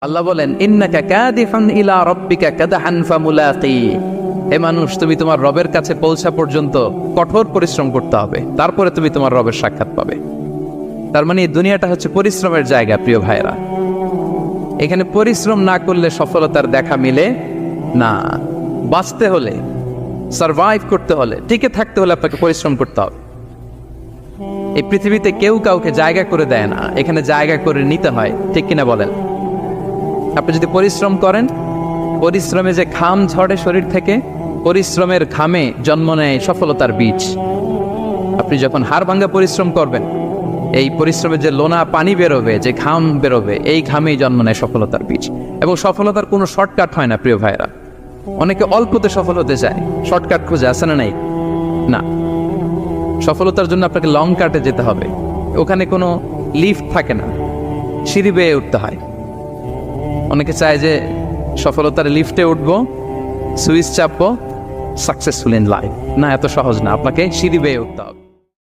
আল্লাহ বলেন ইন্নাকা কাদিফান ইলা রাব্বিকা কাদহান ফামুলাকি। হে মানুষ, তুমি তোমার রবের কাছে পৌঁছা পর্যন্ত কঠোর পরিশ্রম করতে হবে, তারপরে তুমি তোমার রবের সাক্ষাৎ পাবে। তার মানে এই দুনিয়াটা হচ্ছে পরিশ্রমের জায়গা। প্রিয় ভাইরা, এখানে পরিশ্রম না করলে সফলতার দেখা মিলে না। বাঁচতে হলে, সারভাইভ করতে হলে, টিকে থাকতে হলে আপনাকে পরিশ্রম করতে হবে। এই পৃথিবীতে কেউ কাউকে জায়গা করে দেয় না, এখানে জায়গা করে নিতে হয়। ঠিক কিনা বলেন? আপনি যদি পরিশ্রম করেন, পরিশ্রমে যে ঘাম ঝরে শরীর থেকে, পরিশ্রমের ঘামে জন্ম নেয় সফলতার বীজ। আপনি যখন হাড় ভাঙ্গা পরিশ্রম করবেন, এই পরিশ্রমের যে লোনা পানি বেরোবে, যে ঘাম বেরোবে, এই ঘামেই জন্ম নেয় সফলতার বীজ। এবং সফলতার কোনো শর্টকাট হয় না প্রিয় ভাইরা। অনেকে অল্পতে সফল হতে চায়, শর্টকাট খুঁজে, আছে না নাই? না, সফলতার জন্য আপনাকে লং কাটে যেতে হবে। ওখানে কোনো লিফট থাকে না, সিঁড়ি বেয়ে উঠতে হয়। অনেকে চায় যে সফলতার লিফটে উঠবো, সুইচ চাপবো, সাকসেসফুল ইন লাইফ। না, এত সহজ না, আপনাকে সিঁড়ি বেয়ে উঠতে হবে।